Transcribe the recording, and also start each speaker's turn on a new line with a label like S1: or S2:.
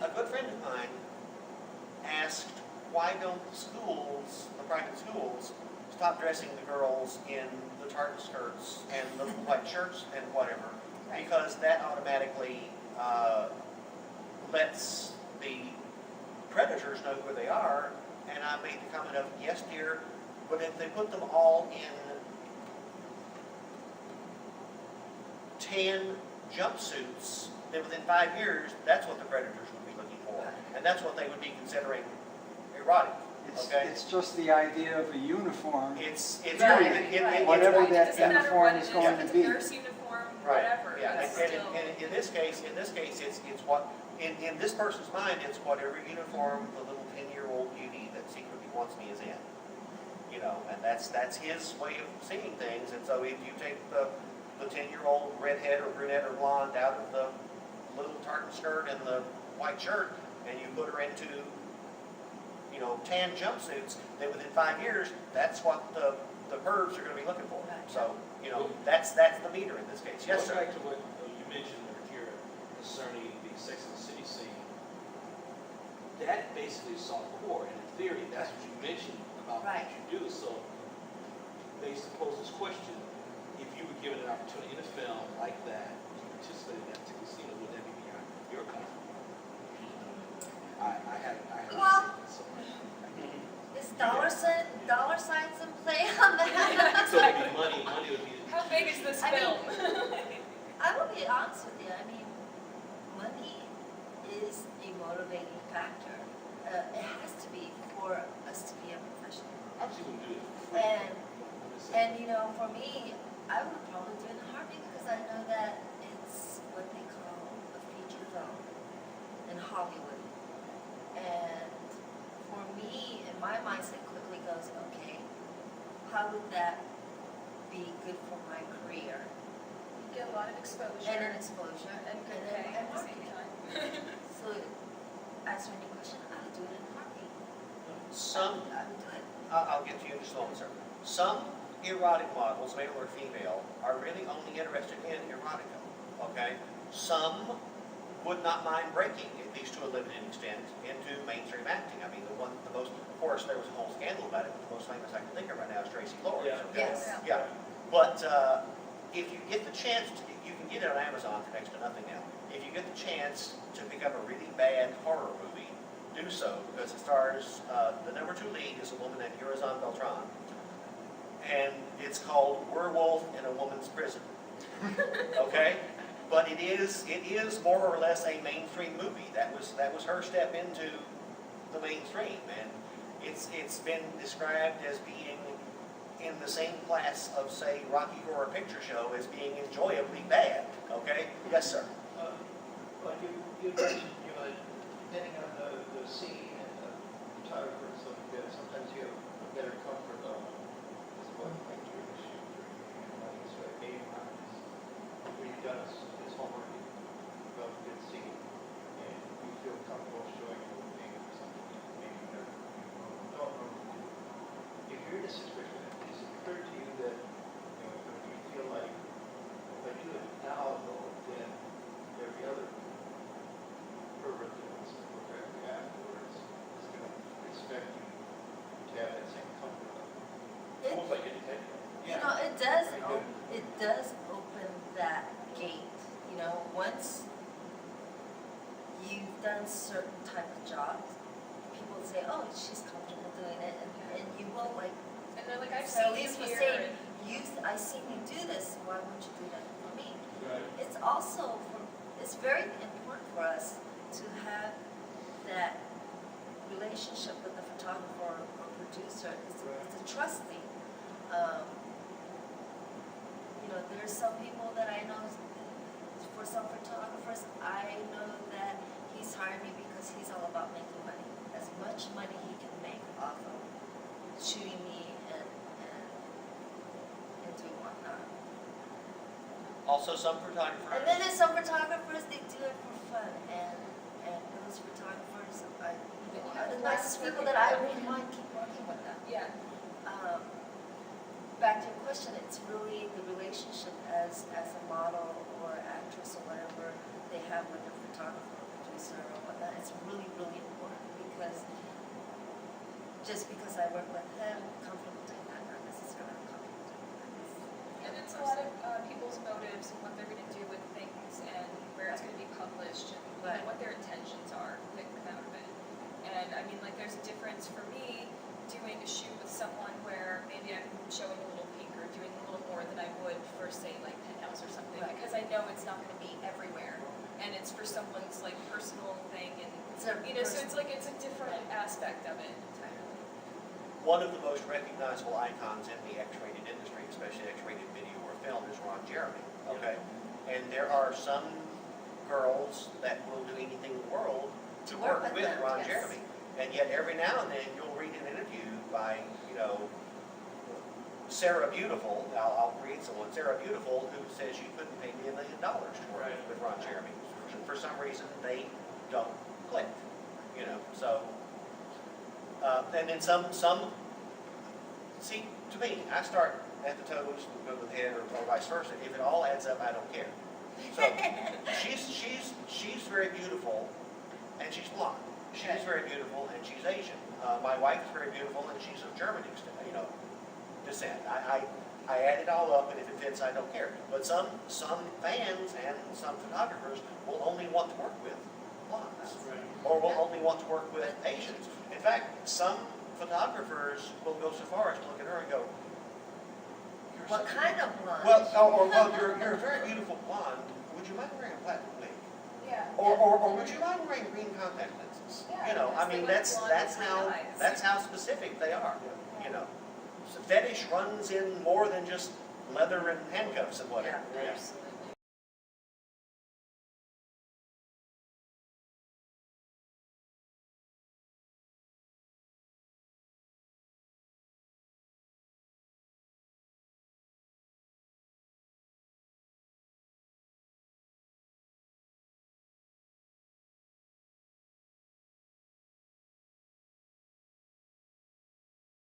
S1: a good friend of mine asked, why don't the schools, the private schools, stop dressing the girls in the tartan skirts and the white shirts and whatever, because that automatically lets the predators know who they are. And I made the comment of, yes, dear, but if they put them all in tan jumpsuits, then within 5 years, that's what the predators would be looking for. And that's what they would be considering erotic. Okay?
S2: It's just the idea of a uniform.
S1: It's
S2: whatever that
S3: uniform
S2: uniform is going to be.
S3: It's a nurse uniform,
S1: right.
S3: whatever.
S1: Yeah.
S3: It's
S1: And
S3: still...
S1: in this case, it's what in this person's mind, it's whatever uniform the little 10-year-old beauty that secretly wants me is in. You know, and that's his way of seeing things. And so if you take the 10-year-old redhead or brunette or blonde out of the little tartan skirt and the white shirt, and you put her into, you know, tan jumpsuits, then within 5 years, that's what the pervs are going to be looking for. So, you know, that's the meter in this case. Yes, sir.
S4: Going back to what you mentioned, Akira, concerning the Sex and the City scene, that basically is softcore, and in theory, that's what you mentioned about what you do. So, they suppose this question, if you were given an opportunity in a film like that, to participate in that particular scene, would that be beyond your comfort? I have
S5: Well,
S4: so,
S5: is dollar signs in play on that?
S4: so maybe money would be...
S3: How big is this
S5: I mean,
S3: film?
S5: I will be honest with you. I mean, money is a motivating factor. It has to be for us to be a professional.
S4: Obviously, we wouldn't do it for free.
S5: And you know, for me, I would probably do it in a heartbeat because I know that it's what they call a feature film in Hollywood. And for me, in my mindset quickly goes, okay, how would that be good for my career?
S3: You get a lot of exposure.
S5: And an exposure.
S3: And good pay at the same time.
S5: So, answer any question, I'll do it in a heartbeat. I would do it.
S1: I'll get to you in just a moment, sir. Some erotic models, male or female, are really only interested in erotica. Okay? Some would not mind breaking, at least to a limited extent, into mainstream acting. I mean, of course, there was a whole scandal about it, but the most famous I can think of right now is Tracy Lords.
S4: Yeah.
S1: Okay?
S5: Yes.
S1: Yeah. But if you get the chance, you can get it on Amazon for next to nothing now. If you get the chance to pick up a really bad horror movie, do so, because it stars, the #2 lead is a woman named Urizan Beltran, and it's called Werewolf in a Woman's Prison. Okay? But it is more or less a mainstream movie. That was her step into the mainstream, and it's been described as being in the same class of, say, Rocky Horror Picture Show as being enjoyably bad. Okay? Yes, sir.
S6: But you mentioned, depending on the scene and the photographer and stuff like that, sometimes you have a better comfort level. This is what like Jewish this way, game times. When you've done his homework about a good scene, and you feel comfortable showing a little thing or something, maybe you don't know. If you're in a situation, has it occurred to you that if you feel like if I do it now, though, then every other pervert that wants to look at me afterwards is going to expect you to have that same comfort level. Almost like education.
S5: You know, it does open that gate. You know, once you've done certain type of jobs, people say, "Oh, she's comfortable doing it," and you will like.
S3: And they're like, I've
S5: So
S3: seen you
S5: Elise was
S3: here.
S5: saying, I seen you do this. Why won't you do that for me?
S4: Right.
S5: It's also it's very important for us to have that relationship with the photographer or producer. It's a trust thing. There's some people that I know, for some photographers, I know that he's hired me because he's all about making money. As much money he can make off of shooting me and doing whatnot.
S1: Also, some photographers.
S5: And then there's some photographers, they do it for fun. And those photographers are the nicest people that I wouldn't mind keep working with them.
S3: Yeah.
S5: Back to your question, it's really the relationship as a model or actress or whatever they have with the photographer or producer or whatnot. It's just because I work with him, comfortable doing that, not necessarily comfortable doing that.
S3: And it's a lot of people's motives and what they're gonna do with things and where it's gonna be published and
S5: Right.
S3: what their intentions are that come out of it. And I mean, like, there's a difference for me doing a shoot with someone where maybe I'm showing a little peek or doing a little more than I would for, say, like Penthouse or something,
S5: Right.
S3: because I know it's not gonna be everywhere. And it's for someone's like personal thing and,
S5: It's a
S3: you know, so
S5: person-
S3: it's like, it's a different aspect of it entirely.
S1: One of the most recognizable icons in the X-rated industry, especially X-rated video or film, is Ron Jeremy, okay? And there are some girls that will do anything in the world to work with
S5: them,
S1: Ron
S5: yes.
S1: Jeremy. And yet every now and then you'll read an interview by, you know, Sara Beautiful, I'll read someone, Sara Beautiful, who says you couldn't pay me $1 million to work
S4: Right.
S1: with Ron Jeremy. For some reason, they don't click, you know, so. And then some, see, to me, I start at the toes, go to the head, or vice versa. If it all adds up, I don't care. So, she's very beautiful, and she's blonde. She's very beautiful, and she's Asian. My wife is very beautiful, and she's of German, you know, descent. I add it all up, and if it fits, I don't care. But some fans and some photographers will only want to work with blondes, or will only want to work with Asians. In fact, some photographers will go so far as to look at her and go, "You're
S5: What
S1: such a
S5: kind of blonde?
S1: well, you're a very beautiful blonde. Would you mind wearing a platinum wig?
S3: Yeah.
S1: Or would you mind wearing green contact lenses?
S3: Yeah,
S1: You know, I
S3: because
S1: mean,
S3: they like
S1: that's
S3: blonde with green eyes.
S1: that's how specific they are. You know, so fetish runs in more than just leather and handcuffs and whatever.
S5: Yeah,
S1: Yeah.
S5: absolutely.